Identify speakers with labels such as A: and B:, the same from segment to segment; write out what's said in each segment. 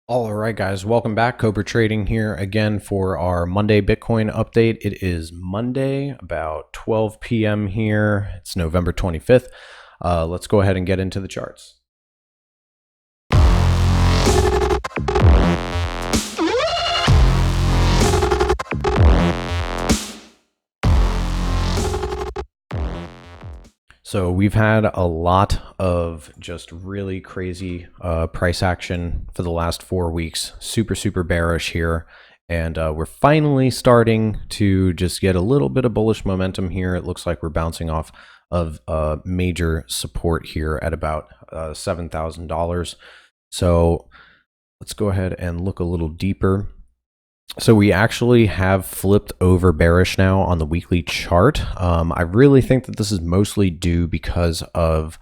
A: All right, guys, welcome back. Kobra Trading here again for our Monday Bitcoin update. It is Monday, about 12 p.m. here. It's November 25th. Let's go ahead and get into the charts. So we've had a lot of just really crazy price action for the last 4 weeks. Super bearish here. And we're finally starting to just get a little bit of bullish momentum here. It looks like we're bouncing off of major support here at about $7,000. So let's go ahead and look a little deeper. So we actually have flipped over bearish now on the weekly chart. I really think that this is mostly due because of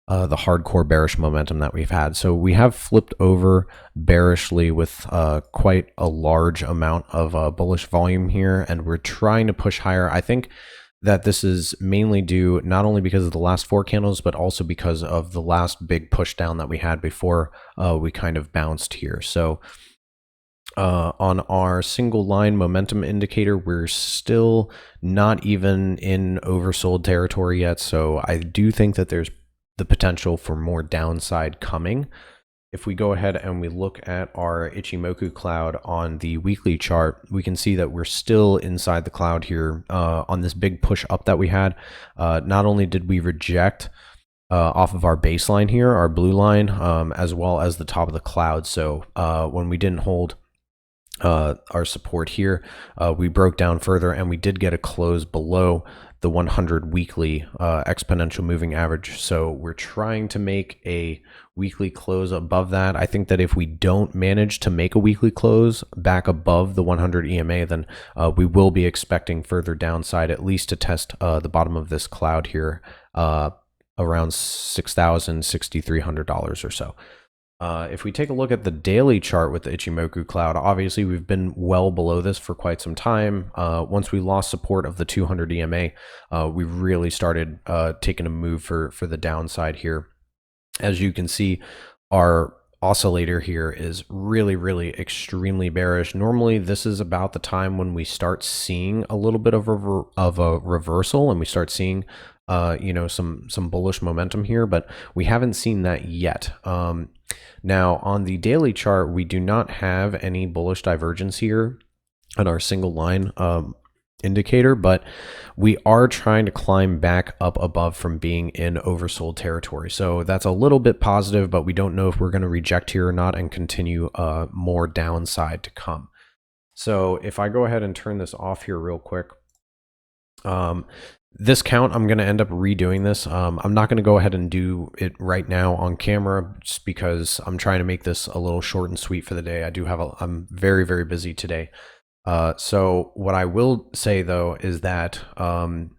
A: the hardcore bearish momentum that we've had. So we have flipped over bearishly with quite a large amount of bullish volume here, and we're trying to push higher. I think that this is mainly due not only because of the last 4 candles, but also because of the last big push down that we had before we kind of bounced here. So on our single line momentum indicator, we're still not even in oversold territory yet. So I do think that there's the potential for more downside coming. If we go ahead and we look at our Ichimoku cloud on the weekly chart, we can see that we're still inside the cloud here on this big push up that we had. Not only did we reject off of our baseline here, our blue line, as well as the top of the cloud. So when we didn't hold our support here, we broke down further, and we did get a close below the 100 weekly exponential moving average. So we're trying to make a weekly close above that. I think that if we don't manage to make a weekly close back above the 100 EMA, then we will be expecting further downside, at least to test the bottom of this cloud here around $6,000, $6,300 or so. If we take a look at the daily chart with the Ichimoku cloud, obviously we've been well below this for quite some time. Once we lost support of the 200 EMA, we really started taking a move for the downside here. As you can see, our oscillator here is really extremely bearish. Normally this is about the time when we start seeing a little bit of a reversal, and we start seeing some bullish momentum here, but we haven't seen that yet. Now on the daily chart, we do not have any bullish divergence here on our single line indicator, but we are trying to climb back up above from being in oversold territory. So that's a little bit positive, but we don't know if we're going to reject here or not and continue more downside to come. So if I go ahead and turn this off here real quick, this count, I'm going to end up redoing this. I'm not going to go ahead and do it right now on camera just because I'm trying to make this a little short and sweet for the day. I'm very busy today. So what I will say though is that all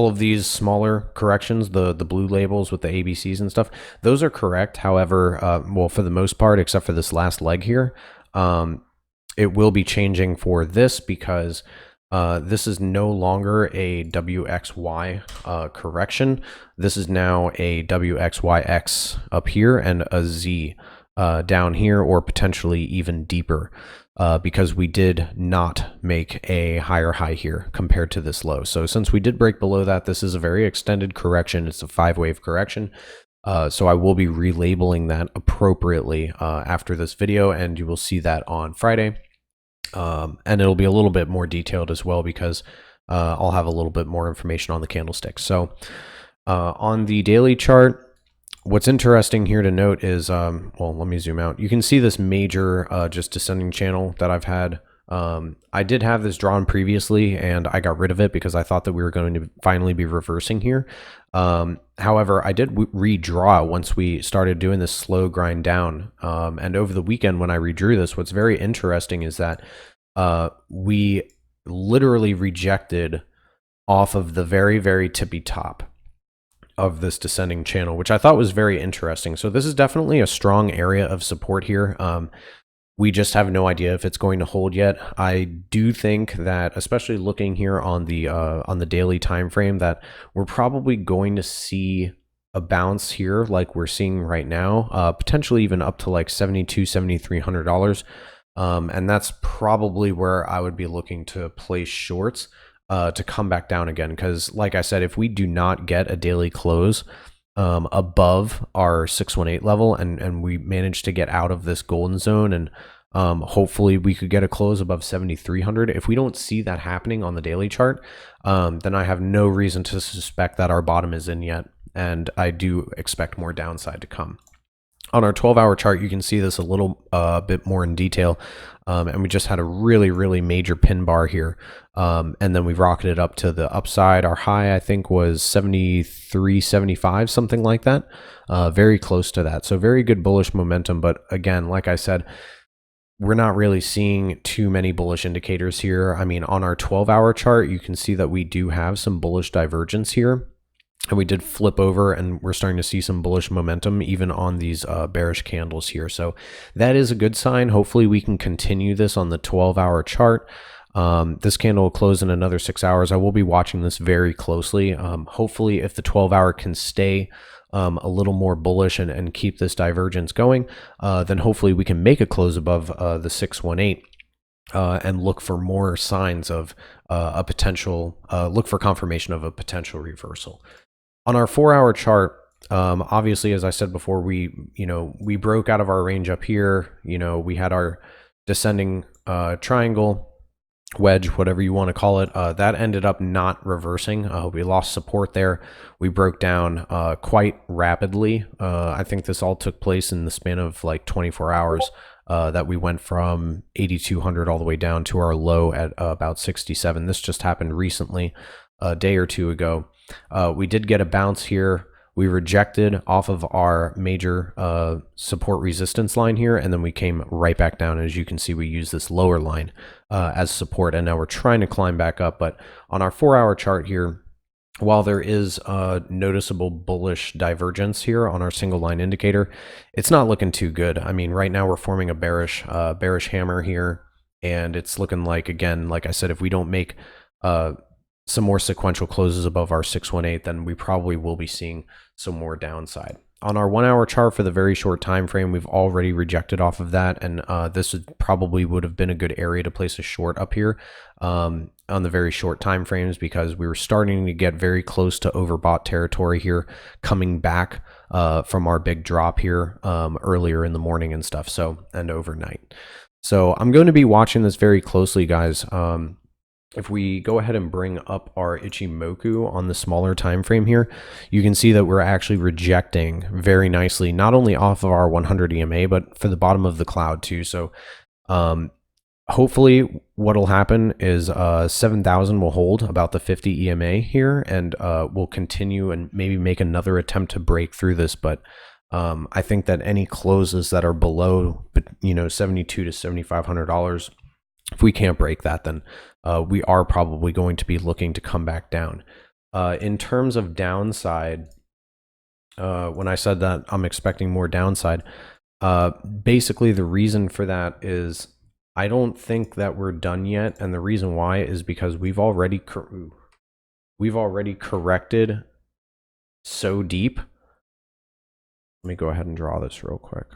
A: of these smaller corrections, the blue labels with the ABCs and stuff, those are correct. However, well, for the most part, except for this last leg here, it will be changing for this because this is no longer a WXY correction. This is now a WXYX up here and a Z down here, or potentially even deeper, because we did not make a higher high here compared to this low. So since we did break below that, this is a very extended correction. It's a 5-wave correction. So I will be relabeling that appropriately after this video, and you will see that on Friday. And it'll be a little bit more detailed as well because I'll have a little bit more information on the candlesticks. So on the daily chart, what's interesting here to note is, well, let me zoom out. You can see this major just descending channel that I've had. I did have this drawn previously, and I got rid of it because I thought that we were going to finally be reversing here. However, I did redraw once we started doing this slow grind down. And over the weekend when I redrew this, what's very interesting is that we literally rejected off of the very tippy top of this descending channel, which I thought was very interesting. So this is definitely a strong area of support here. We just have no idea if it's going to hold yet. I do think that, especially looking here on the daily time frame, that we're probably going to see a bounce here like we're seeing right now, potentially even up to like $7,200, $7,300. And that's probably where I would be looking to place shorts to come back down again. Because like I said, if we do not get a daily close above our 618 level and we manage to get out of this golden zone, and hopefully we could get a close above 7,300. If we don't see that happening on the daily chart, then I have no reason to suspect that our bottom is in yet. And I do expect more downside to come. On our 12-hour chart, you can see this a little bit more in detail. And we just had a really major pin bar here. And then we rocketed up to the upside. Our high, I think, was 73.75, something like that. Very close to that. So very good bullish momentum. But again, like I said, we're not really seeing too many bullish indicators here. I mean, on our 12-hour chart, you can see that we do have some bullish divergence here. And we did flip over, and we're starting to see some bullish momentum even on these bearish candles here. So that is a good sign. Hopefully we can continue this on the 12-hour chart. This candle will close in another 6 hours. I will be watching this very closely. Hopefully if the 12-hour can stay a little more bullish and keep this divergence going, then hopefully we can make a close above the 618. And look for more signs of a potential, look for confirmation of a potential reversal. On our 4-hour chart, obviously, as I said before, we broke out of our range up here. We had our descending triangle, wedge, whatever you want to call it. That ended up not reversing. We lost support there. We broke down quite rapidly. I think this all took place in the span of like 24 hours. That we went from 8,200 all the way down to our low at about 67. This just happened recently, a day or two ago. We did get a bounce here. We rejected off of our major support resistance line here, and then we came right back down. As you can see, we use this lower line as support, and now we're trying to climb back up. But on our 4-hour chart here, while there is a noticeable bullish divergence here on our single line indicator, it's not looking too good. I mean, right now we're forming a bearish hammer here, and it's looking like, again, like I said, if we don't make some more sequential closes above our 618, then we probably will be seeing some more downside. On our 1-hour chart for the very short time frame, we've already rejected off of that, and this probably would have been a good area to place a short up here on the very short time frames, because we were starting to get very close to overbought territory here, coming back from our big drop here earlier in the morning and stuff, and overnight. So I'm going to be watching this very closely, guys. If we go ahead and bring up our Ichimoku on the smaller time frame here, you can see that we're actually rejecting very nicely, not only off of our 100 EMA, but for the bottom of the cloud too. So hopefully what'll happen is 7,000 will hold about the 50 EMA here, and we'll continue and maybe make another attempt to break through this. But I think that any closes that are below, $7,200 to $7,500, if we can't break that, then we are probably going to be looking to come back down. In terms of downside, when I said that I'm expecting more downside, basically the reason for that is I don't think that we're done yet, and the reason why is because we've already corrected so deep. Let me go ahead and draw this real quick.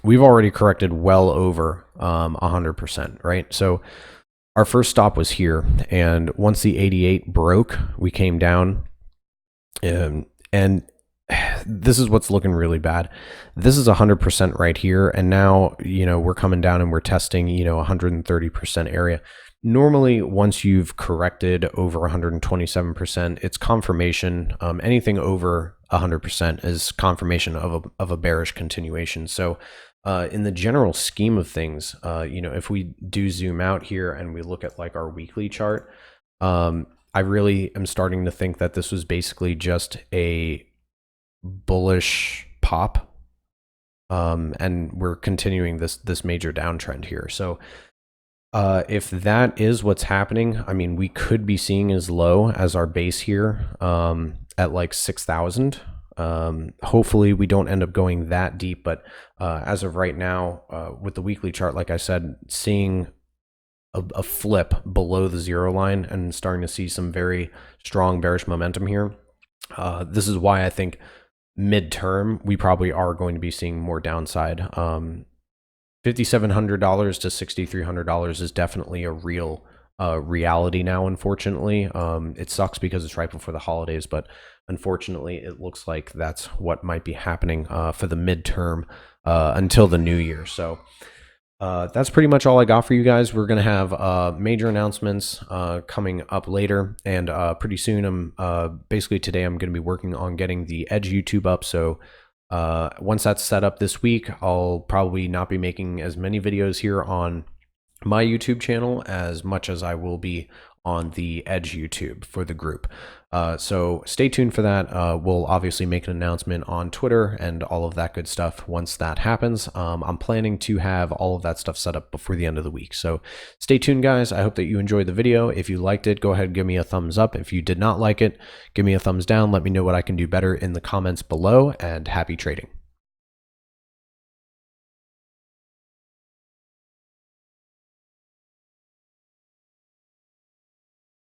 A: We've already corrected well over 100%, right? So our first stop was here, and once the 88 broke, we came down, and this is what's looking really bad. This is 100% right here, and now we're coming down and we're testing 130% area. Normally, once you've corrected over 127%, it's confirmation. Anything over 100% is confirmation of a bearish continuation. So in the general scheme of things, if we do zoom out here and we look at like our weekly chart, I really am starting to think that this was basically just a bullish pop, and we're continuing this major downtrend here. So if that is what's happening, I mean, we could be seeing as low as our base here at like 6,000. Hopefully we don't end up going that deep, but as of right now, with the weekly chart, like I said, seeing a flip below the zero line and starting to see some very strong bearish momentum here. This is why I think midterm we probably are going to be seeing more downside. $5,700 to $6,300 is definitely a real reality now, unfortunately. It sucks because it's right before the holidays, but unfortunately it looks like that's what might be happening for the midterm until the new year. So that's pretty much all I got for you guys. We're going to have major announcements coming up later, and pretty soon basically today I'm going to be working on getting the Edge YouTube up. So once that's set up this week, I'll probably not be making as many videos here on my YouTube channel as much as I will be on the Edge YouTube for the group. So stay tuned for that. We'll obviously make an announcement on Twitter and all of that good stuff once that happens. I'm planning to have all of that stuff set up before the end of the week. So stay tuned, guys. I hope that you enjoyed the video. If you liked it, go ahead and give me a thumbs up. If you did not like it, give me a thumbs down. Let me know what I can do better in the comments below, and happy trading.